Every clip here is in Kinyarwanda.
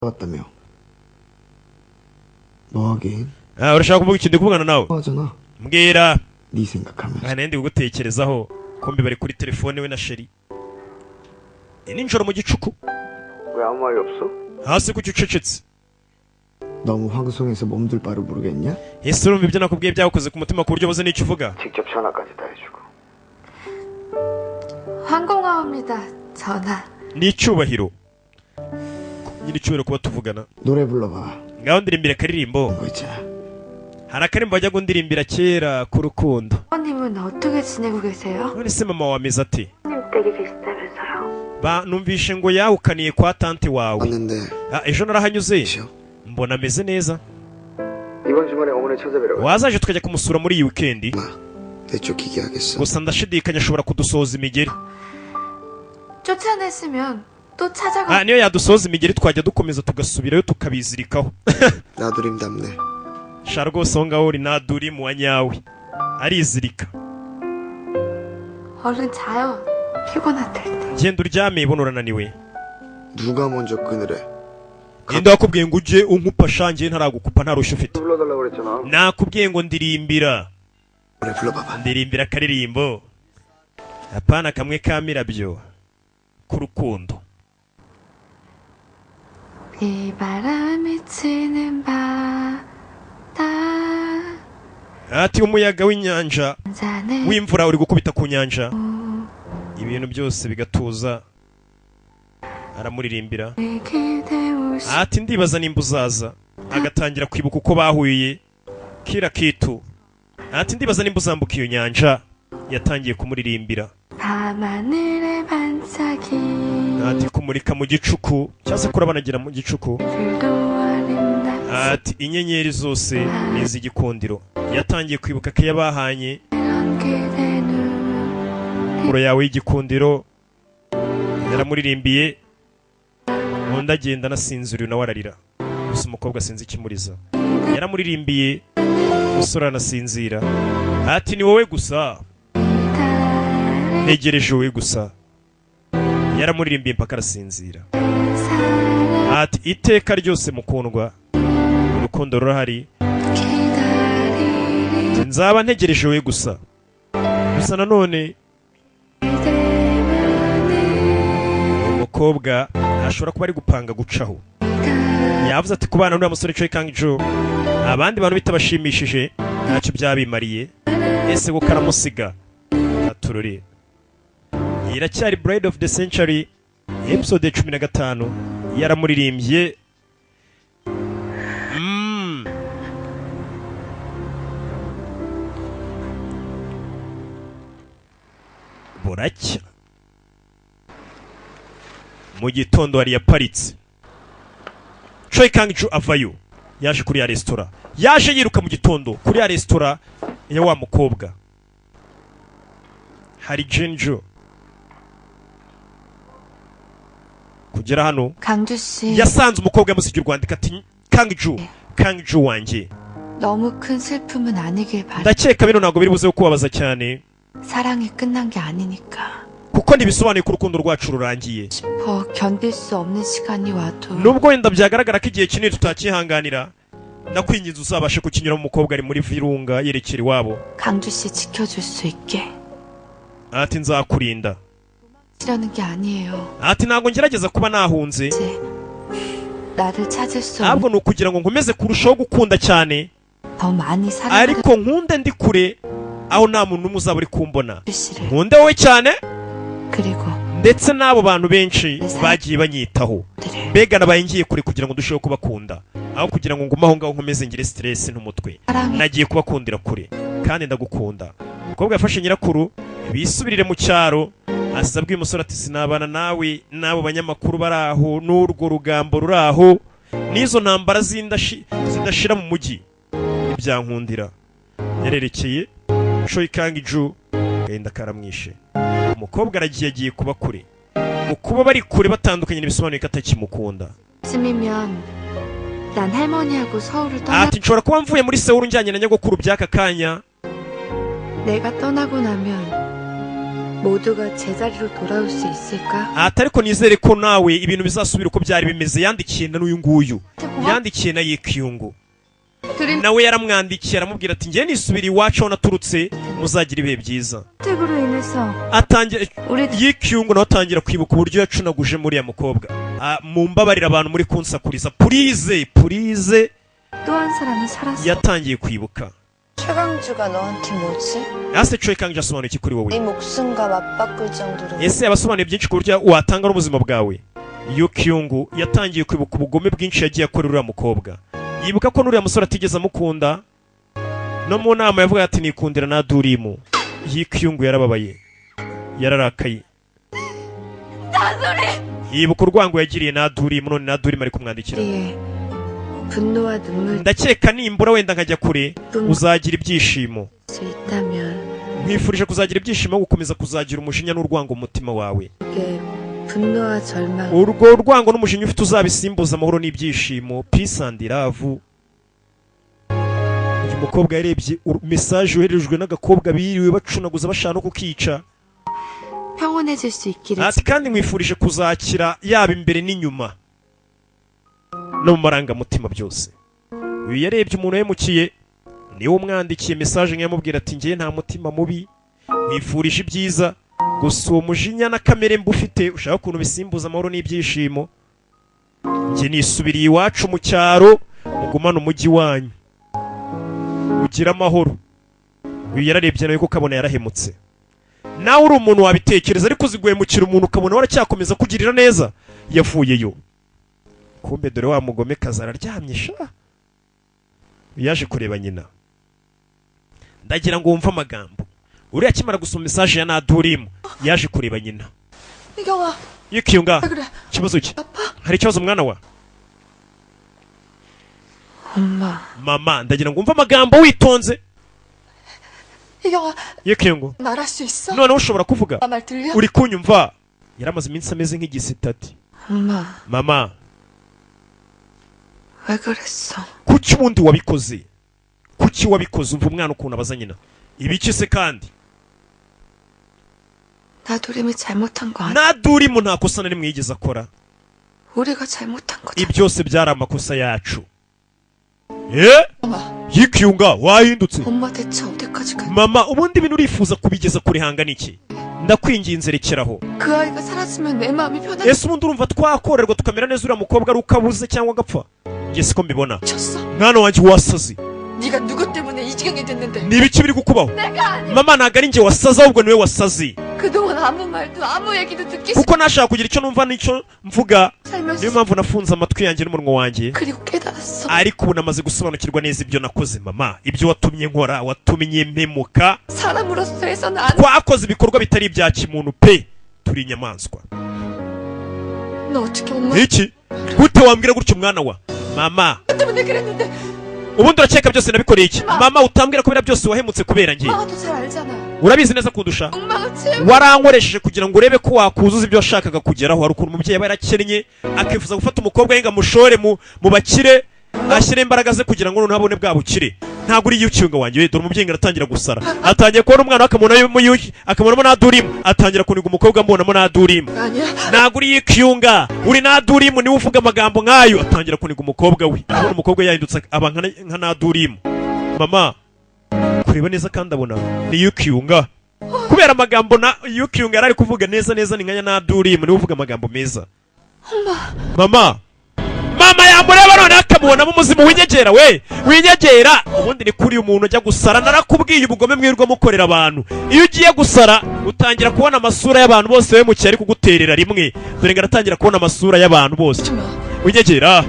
왔다며. 뭐 하긴? urashaka kuvuga iki? ndi kuvugana nawe. 하잖아. mbwira. 네 생각하면서. ndi kugutekerezaho kombi bari kuri telefone we na sheri. ninjoro mu gicuku. 왜 아무 말이 없어? hasi kuki ucecetse? 너무 황송해서 몸둘 바를 모르겠냐? ese urumva ibyo nakubwiye byakoze ku mutima ku buryo buze n'icyo uvuga? 직접 전화까지 다 해주고. 황공화입니다. 전화. ni icyubahiro. nyiri icyubahiro kuba tuvugana. 노래 불러봐. ngaho ndirimbira akaririmbo. 거 있잖아. hari akaririmbo bajya gundirimbira kera ku rukundo. 어머님은 어떻게 지내고 계세요? none se mama wameze ati? 님 댁에 계시다면서요. numvishe ngo yawukaniye kwa tante wawe. 왔는데. ejo narahanyuze. mbona ameze neza. 이번 주말에 어머니 찾아뵈러. wazaje tukajya kumusura muri iyi wikendi. 내쫓기게 하겠어. gusa ndashidikanya ashobora kudusoza imigeri. 쫓아냈으면 또 찾아가. niyo yadusoza imigeri twajya dukomeza tugasubirayo tukabizirikaho. 나두림답네. sha rwose aho ngaho uri nadurimu wa nyawe. arizirika. 얼른 자요. 피곤할 텐데. genda uryame ibona urananiwe. 누가 먼저 끊으래? ninde wakubwiye ngo ujye unkupa shangiye ntaragukupa nta rushyo ufite? 불러달라고 그랬잖아. nakubwiye ngo ndirimbira. 노래 불러봐봐. ndirimbira akaririmbo. apana kamwe kamirabyo k'urukundo. 비바람이 치는 바다. ati umuyaga w'inyanja w'imvura uri gukubita ku nyanja. ibintu byose bigatuza. aramuririmbira. ati ndibaza nimba uzaza. agatangira kwibuka uko bahuye kira kitu. ati ndibaza nimba uzambuka iyo nyanja. yatangiye kumuririmbira. 밤하늘의 반짝이. ati kumurika mu gicuku cyangwa se kurabanagira mu gicuku. ati inyenyeri zose ni iz'igikundiro. yatangiye kwibuka ko yabahanye muro yawe y'igikundiro. yaramuririmbiye. undi agenda anasinziriye nawe ararira. gusa umukobwa sinzi ikimuriza. yaramuririmbiye umusore anasinzira. ati ni wowe gusa ntegereje wowe gusa. yaramuririmbiye mpaka arasinzira. ati iteka ryose mukundwa urukundo rurahari. nzaba ntegereje wowe gusa. gusa nanone umukobwa ashobora kuba ari gupanga gucaho. yavuze ati kubana n'uriya musore Choi Kang-joo abandi bantu bitabashimishije ntacyo byabimariye. ese ko karamusiga aturore. iracyari Bride of the Century episode 15. yaramuririmbye. buracya mu gitondo hari yaparitse. Choi Kang-joo avayo yaje kuri ya resitora. yaje yiruka mu gitondo kuri ya resitora ya wa mukobwa. hari Jinjo. kugera hano yasanze umukobwa yamusigiye urwandiko ati Kang-joo wanjye. 너무 큰 슬픔은 아니길 바래. ndakeka bino ntabwo biri buze kubabaza cyane. 사랑이 끝난 게 아니니까. kuko ntibisobanuye ko urukundo rwacu rurangiye. 싶어 견딜 수 없는 시간이 와도. nubwo wenda byagaragara ko igihe kinini tutakihanganira. nakwinginze uzabashe kukinyura mu mukobwa ari muri virunga yerekera iwabo. 강주 씨 지켜줄 수 있게. ati nzakurinda. 도망치려는 게 아니에요. ati ntabwo ngerageza kuba nahunze. 나를 찾을 수. ahubwo ni ukugira ngo nkomeze kurushaho gukunda cyane. 더 많이 사랑. ariko nkunde ndi kure aho nta muntu n'umwe uzaba uri kumbona. 씨를. nkunde wowe cyane. 그리고. ndetse n'abo bantu benshi bagiye banyitaho. mbega nabaye ngiye kure kugira ngo ndusheho kubakunda aho kugira ngo ngume aho ngaho nkomeze ngire stress n'umutwe. nagiye kubakundira kure kandi ndagukunda. umukobwa yafashe nyirakuru bisubirire mu cyaro. asabwe uyu musore ati sinabana nawe n'abo banyamakuru bari aho n'urwo rugambo ruri aho n'izo ntambara zidashira mu mujyi. ibyankundira. yarerekeye Choi Kang-joo gahinda karamwishe. umukobwa aragiye agiye kuba kure. mu kuba bari kure batandukanye ntibisobanuye ko atakimukunda. 쯤이면 난 할머니하고 서울을 떠나. ati nshobora kuba mvuye muri Seoul njyanye na nyogokuru by'aka kanya. 내가 떠나고 나면 모두가 제자리로 돌아올 수 있을까? ati ariko nizere ko nawe ibintu bizasubira uko byari bimeze. yandikiye na n'uyu nguyu yandikiye na Yikiyungu nawe yaramwandikiye aramubwira ati ngiye nisubira iwacu aho naturutse muzagira ibihe byiza. 택으로 인해서 atangira 우리 Yikiyungu nawe atangira kwibuka uburyo yacunaguje muri ya mukobwa. mumbabarira abantu muri kunsakuriza purize 또 한 사람이 살았어. yatangiye kwibuka. 최강주가 너한테 뭐지? ase Chwekangi asobanuye iki kuri wowe? 네 목숨과 맞바꿀 정도로 ese yabasobanuye byinshi ku buryo watanga n'ubuzima bwawe? Yikiyungu yatangiye kwibuka ubugome bwinshi yagiye akorera uriya mukobwa. yibuka ko n'uriya musore atigeze amukunda, no mu nama yavuga ati nikundira na Durimu. Yikiyungu yarababaye, yararakaye. yibuka urwango yagiriye na Durimu, none na Durimu ari kumwandikira. 분노와 눈물 ndakeka nimbura wenda nkajya kure uzagira ibyishimo. 수 있다면 nkwifurije kuzagira ibyishimo no gukomeza kuzagira umujinya n'urwango mu mutima wawe. 그게 분노와 절망 urwo rwango n'umujinya ufite uzabisimbuza amahoro n'ibyishimo. peace and love. uyu mukobwa yarebye message yoherejwe n'agakobwa biriwe bacunaguza bashaka no kukica. 평온해질 수 있기를. ati kandi nkwifurije kuzakira yaba imbere n'inyuma no mu marangamutima byose. uyu yarebye umuntu yahemukiye niwe umwandikiye message nk'amubwira ati ngiye nta mutima mubi, nkwifurije ibyiza, gusa uwo mujinya na kamere mbi ufite ushaka ukuntu bisimbuza amahoro n'ibyishimo. njye nisubiriye iwacu mu cyaro, mugumane umujyi wanyu ugira amahoro. uyu yararebye nawe ko ukabona yarahemutse. nawe uri umuntu wabitekereza ariko uziguhemukira umuntu ukabona waracyakomeza kugirira neza. yavuyeyo kumbe dore wa mugome kazi araryamye sha. yaje kureba nyina. ndagira ngo wumve amagambo. uriya akimara gusoma message ya Nadurimu yaje kureba nyina. 이경아 Yikiyunga 왜 그래? ikibazo ki? hari ikibazo mwana wa? 엄마 mama ndagira ngo wumve amagambo witonze. 이경아 Yikiyungu 말할 수 있어? none ushobora kuvuga? 나 말 들려? uri kunyumva? yaramaze iminsi ameze nk'igisitati. 엄마 mama 왜 그랬어? kuki ubundi wabikoze? kuki wabikoze? umva umwana ukuntu abaza nyina. ibiki se kandi? 나도림이 잘못한 거 아니야? Nadurimu nta kosa na rimwe yigeze akora. 우리가 잘못한 거잖아. ibyose byari amakosa yacu. Yikiyunga wahindutse? 엄마 대체 어디까지 가? mama ubundi ibintu urifuza kubigeza kure hangana iki? ndakwinginze rekeraho. 그 아이가 사라지면 내 마음이 변할 ese ubundi urumva twakorerwa tukamera neza uriya mukobwa ari uko abuze cyangwa agapfa? njye siko mbibona. 쳤어. mwana wanjye wasaze. 네가 누구 때문에 이 지경이 됐는데? ni ibiki biri kukubaho? 내가 아니. mama ntabwo ari njye wasaze ahubwo niwe wasaze. 그동안 아무 말도 아무 얘기도 듣기 kuko nashaka kugira icyo numva n'icyo mvuga, 살면서 niyo mpamvu nafunze amatwi yanjye n'umunwa wanjye. 그리고 깨달았어. ariko ubu namaze gusobanukirwa neza ibyo nakoze mama. ibyo watumye nkora, watumye mpemuka. 사람으로서 해서는 안. twakoze ibikorwa bitari ibya kimuntu pe. turi inyamaswa. 너 어떻게 엄마 iki? gute wambwira gutyo mwana wa? mama 때문에 그랬는데 ubundi urakeka byose nabikoreye iki? mama utambwira ko biriya byose wahemutse kubera njye. 엄마가 더 잘 알잖아. urabizi neza kundusha. 엉망을 채우고 warankoresheje kugira ngo urebe ko wakuzuza ibyo washakaga kugeraho. hari ukuntu umubyeyi aba yarakennye akifuza gufata umukobwa we ngo amushore mu bakire, ashyire imbaraga ze kugira ngo noneho abone bwa bukire. ntabwo uri Yikiyunga wanjye we. dore umubyeyi ngo aratangira gusara, atangiye kubona umwana we akamubonamo Nadurimu, atangira kuniga umukobwa ambonamo Nadurimu. 아니야. ntabwo uri Yikiyunga, uri Nadurimu niwe uvuga amagambo nk'ayo. atangira kuniga umukobwa we, abona umukobwa yahindutse aba nka Nadurimu. mama kureba neza kandi abona ni Yikiyunga kubera amagambo na Yikiyunga yari ari kuvuga neza ni nkanya Nadurimu niwe uvuga amagambo meza. mama yamureba none akamubonamo umuzimu winyegera we, winyegera. ubundi ni kuri umuntu ujya gusara. narakubwiye ubugome mwirwa mukorera abantu. iyo ugiye gusara utangira kubona amasura y'abantu bose bemukiye ari kuguterera rimwe. dore ngo aratangira kubona amasura y'abantu bose. winyegera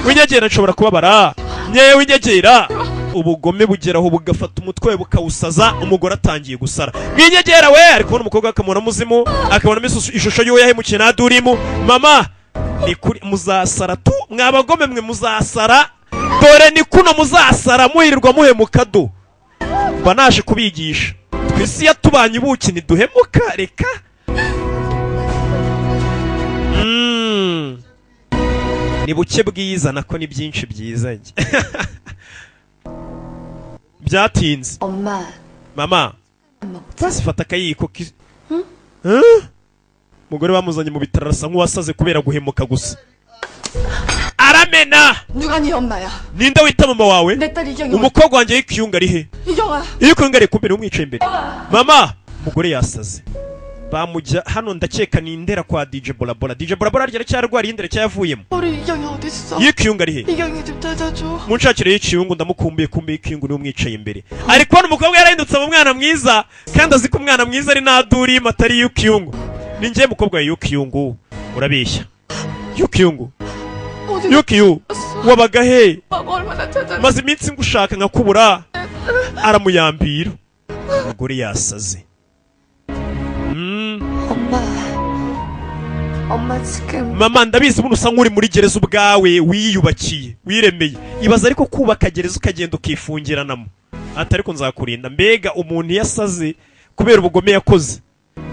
winyegera nshobora kubabara. nyewe winyegera. ubugome bugeraho bugafata umutwe bukawusaza. umugore atangiye gusara. winyegera we ari kubona umukobwa akamubona muzimu, akabonamo ishusho y'uwo yahemukiye Nadurimu. mama ni kuri muzasara tu mwabagome mwe muzasara. dore ni kuno muzasara muhirirwa muhemuka do. mba naje kubigisha twisi yatubanye ubuki ntiduhemuka reka. ni buke bwiza nako ni byinshi byiza njye. byatinze. 엄마 mama basi fata akayiko umugore bamuzanye mu bitaro arasa nk'uwasaze kubera guhemuka gusa aramena 누가 네 엄마야? ninde wita mama wawe 내 딸 이경이. umukobwa wanjye yikiyunga ari he 이경아. yikiyunga ari kumbere umwicaye imbere mama umugore yasaze bamujya hano ndakeka ni indera kwa DJ Bolabola DJ Bolabola arya cyarwari indera cyavuyemo 우리 이경이 어디 있어? yikiyunga ari he 이경이 좀 찾아줘. munshakire yikiyungu ndamukumbuye yikiyungu ni umwicaye imbere ariko hano umukobwa yarahindutse mu mwana mwiza kandi azi ko umwana mwiza ari naduri matari yikiyungu ni njye mukobwa yikiyungu urabeshya yikiyungu yukiyu wabaga he 얼마나 찾아. maze iminsi ngushaka nkakubura aramuyambira umugore yasaze 엄마 지금 mama ndabizi buno usa nk'uri muri gereza ubwawe wiyubakiye wiremeye ibaza ariko kubaka gereza ukagenda ukifungiranamo ariko nzakurinda mbega umuntu yasaze kubera ubugome yakoze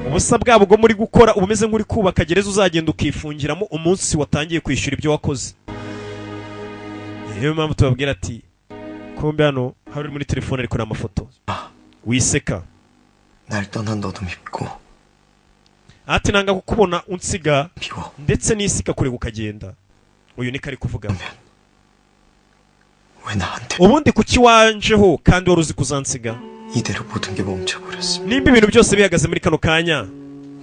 ubusa bwabo bwo muri gukora ubumeze nk'uri kubaka gereza uzagenda ukifungiramo umunsi watangiye kwishyura ibyo wakoze niyo mpamvu tubabwira ati kumbe hano hari muri telefone ariko n'amafoto wiseka 날 떠난 너도 밉고 ati nanga kukubona unsiga 미워. ndetse n'isika kure ukagenda uyu ni kari kuvuga 왜 나한테 ubundi kuki wanjeho kandi wari uzi kuzansiga 이대로 모든 게 멈춰버렸어. nimba ibintu byose bihagaze muri kano kanya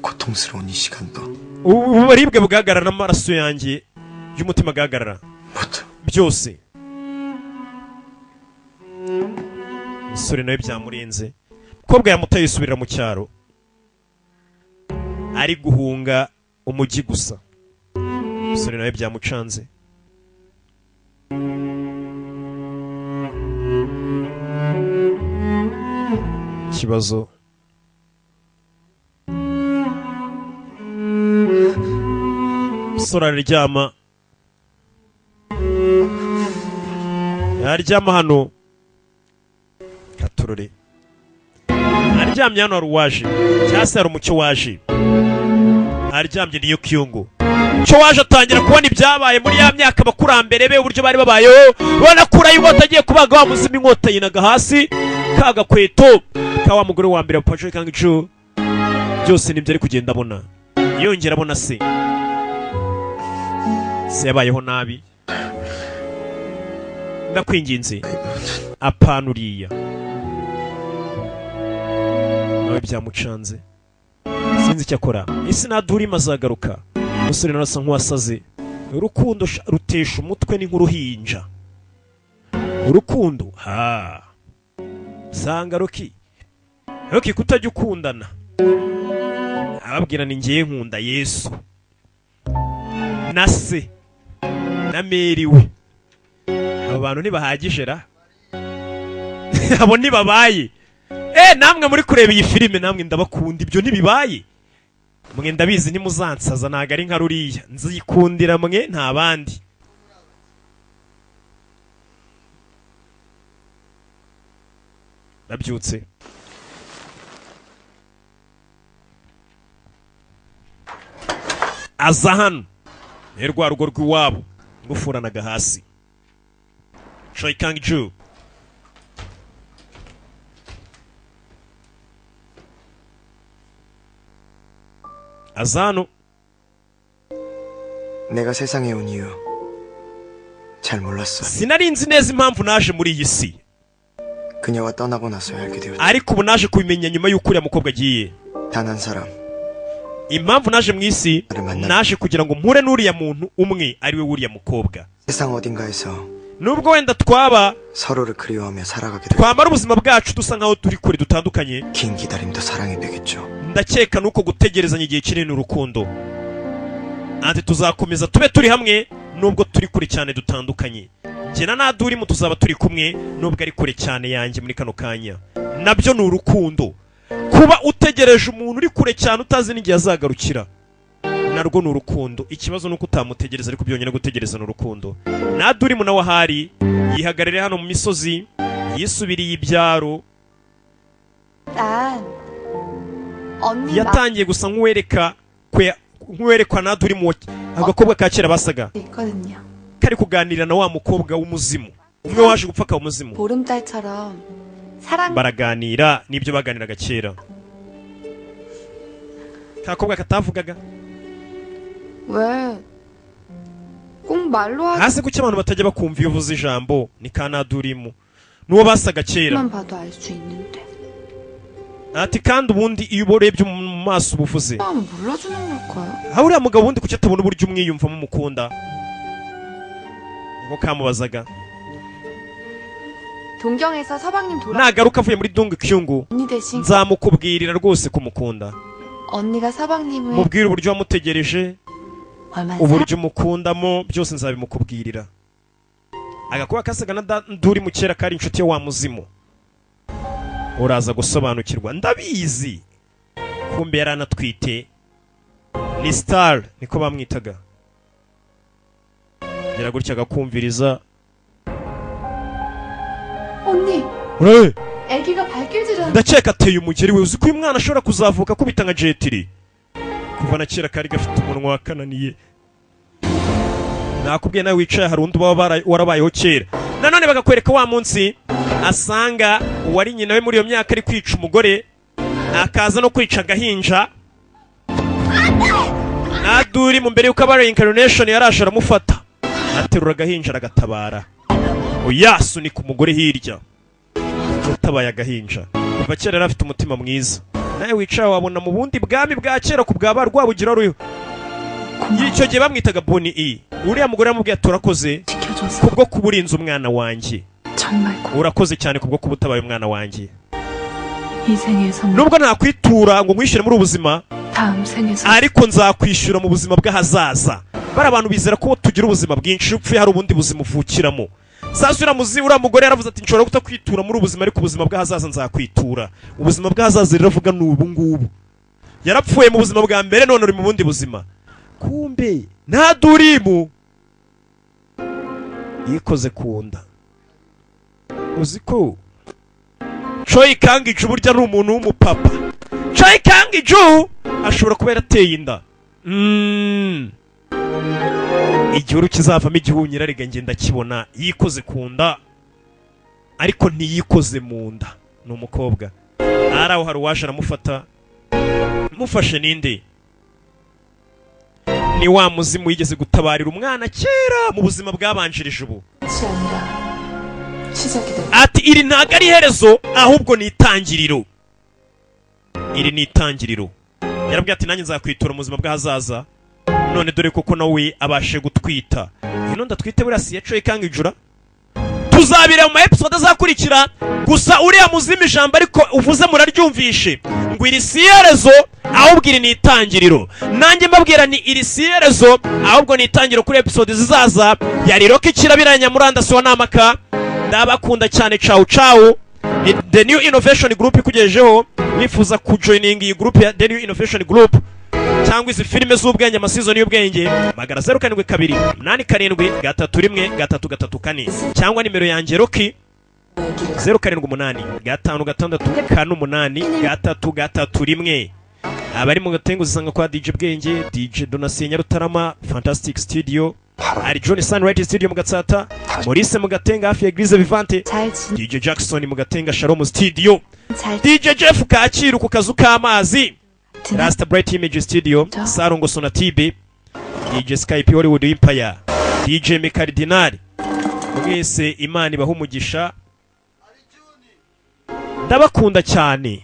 고통스러운 이 시간도 uburibwe bugahagarara n'amaraso yanjye y'umutima agahagarara 모두 byose umusore nawe byamurenze umukobwa yamutaye yisubirira mu cyaro ari guhunga umujyi gusa umusore nawe byamucanze ikibazo umusore araryama yaryama hano katurore aryamye hano hari uwaje cyangwa se hari umucyo waje aryamye niyo kiyungu cyo waje atangira kubona ibyabaye muri ya myaka abakurambere be uburyo bari babayeho banakurayo inkota agiye kubaga wa muzima inkota yinaga hasi ka gakweto ka wa mugore wa mbere wa Patrick Kangicho byose nibyo ari kugenda abona yongera abona se yabayeho nabi ndakwinginze apana uriya nawe byamucanze sinzi icyo akora isi naduri mazagaruka umusore narasa nk'uwasaze urukundo rutesha umutwe ni nk'uruhinja urukundo sanga Roki kutajya ukundana ababwira ni ngiye nkunda Yesu na se na Mary we abo bantu ntibahagije ra abo ntibabaye namwe muri kureba iyi filime namwe ndabakunda ibyo ntibibaye mwe ndabizi ntimuzansaza ntago ari nka ruriya nzikundira mwe nta bandi nabyutse aza hano ni rwa rugo rw'iwabo ngufuranaga hasi Choi Kang-ju aza hano 내가 세상에 온 이유 잘 몰랐어. sinari nzi neza impamvu naje muri iyi si 그녀가 떠나고 나서야 알게 되었지. ariko ubu naje kubimenya nyuma y'uko uriya mukobwa agiye 단 한 사람 impamvu naje mu isi naje kugira ngo mpure n'uriya muntu umwe ari we wuriya mukobwa 세상 어딘가에서 nubwo wenda twaba 서로를 그리워하며 살아가게 될 twamara ubuzima bwacu dusa nkaho turi kure dutandukanye 긴 기다림도 사랑이 되겠죠. ndakeka nuko gutegerezanya igihe kinini urukundo ante tuzakomeza tube turi hamwe nubwo turi kure cyane dutandukanye njye na Nadurimu tuzaba turi kumwe nubwo ari kure cyane yanjye muri kano kanya nabyo ni urukundo kuba utegereje umuntu uri kure cyane utazi n'igihe azagarukira narwo ni urukundo ikibazo nuko utamutegereza ariko byonyine gutegereza ni urukundo Nadurimu nawe ahari yihagarare hano mu misozi yisubiriye ibyaro 난 언니 yatangiye gusa nk'uwerekwa Nadurimu agakobwa ka kera basaga 있거든요. kari kuganira na wa mukobwa w'umuzimu umwe waje gupfa ka umuzimu 보름달처럼 사랑 baraganira n'ibyo baganiraga kera. kakobwa katavugaga 왜? 꼭 말로 hasi kuki abantu batajya bakumva iyo uvuze ijambo ni kanadurimu n'uwo basaga kera 하기만 봐도 알 수 있는데. ati kandi ubundi iyo urebye mu maso ubuvuze 마음을 몰라주는 걸까요? aho uriya mugabo ubundi kuki atabona uburyo umwiyumvamo umukunda ngo kamubazaga 동경에서 서방님 돌아 nagaruka avuye muri Dong Kyungu 언니 대신 nzamukubwirira rwose kumukunda 언니가 서방님을 mubwire uburyo wamutegereje 얼마나 uburyo umukundamo byose nzabimukubwirira agakuba kasaga na nduri mu kera kari inshuti ya wa muzimu uraza gusobanukirwa ndabizi kumbe yaranatwite ni Star niko bamwitaga gira gutya agakumviriza 언니 ure 아기가 발길질하는 ndakeka ateye umugeri we uzi ko uyu mwana ashobora kuzavuka kubita nka jetiri kuva na kera kari gafite umunwa wakananiye nakubwiye nawe wicaye hari undi warabayeho kera nanone bagakwereka wa munsi asanga uwari nyina we muri iyo myaka ari kwica umugore akaza no kwica agahinja naduri mu mbere yuko aba reincarnation yarashe aramufata aterura agahinja aragatabara uyasunika umugore hirya utabaye agahinja kuva kera yari afite umutima mwiza nawe wicaye wabona mu bundi bwami bwa kera ku bwaba rwabugira ruyo icyo gihe bamwitaga Boni E uriya mugore yamubwiye turakoze 지켜줘서 kubwo kuburinza umwana wanjye 정말 urakoze cyane kubwo kubutabaye umwana wanjye 이 생에서 nubwo nakwitura ngo nkwishyure muri ubuzima 다음 생에서 ariko nzakwishyura mu buzima bw'ahazaza bari abantu bizera ko tugira ubuzima bwinshi upfuye hari ubundi buzima uvukiramo sasa uriya mugore yaravuze ati nshobora kutakwitura muri ubuzima ariko ubuzima bw'ahazaza nzakwitura ubuzima bw'ahazaza riravuga ni ubu ngubu yarapfuye mu buzima bwa mbere none uri mu bundi buzima kumbe nta durimu yikoze ku nda uzi ko Choi Kang-iju burya ari umuntu w'umupapa Choi Kang-iju ashobora kuba yarateye inda igihuru kizavamo igihunyira rega ngenda kibona yikoze ku nda ariko ntiyikoze mu nda ni umukobwa araho hari uwaje aramufata mufashe ninde ni wa muzimu yigeze gutabarira umwana kera mu buzima bwabanjirije ubu 끝이 아니라 시작이 된 ati iri ntago ari iherezo ahubwo ni itangiriro iri ni itangiriro yarabwiye ati nanjye nzakwitura mu buzima bw'ahazaza none dore koko nawe abashe gutwita ino ndatwite buriya si Choi Kang-iju tuzabira mu episode azakurikira gusa uriya muzima ijambo ariko uvuze muraryumvishe ngo iri si iherezo ahubwo iri ni itangiriro nanjye mbabwira ni iri si iherezo ahubwo ni itangiriro kuri episode zizaza yari Rocky Kirabiranya murandasi wa Namaka ndabakunda cyane ciao ciao ni The New Innovation Group ikugejejeho wifuza kujoininga iyi group ya The New Innovation Group cyangwa izi filime z'ubwenge amasizoni y'ubwenge magana 0727313334 cyangwa nimero yanjye Rocky 0785563831 abari mu gatengo zisanga kwa DJ Bwenge DJ Donatien Nyarutarama Fantastic Studio ari John Sunlight Studio mu Gatsata Maurice mu Gatenga hafi ya Eglise Vivante 잘 지, DJ Jackson mu Gatenga Shalom Studio 잘 DJ Jeff Kacyiru ku kazu k'amazi 지나 Rasta Bright Image Studio Ja. Sarongo Sonatibe DJ Skype Hollywood Empire DJ Mekardinal mwese Imana ibaha umugisha ndabakunda cyane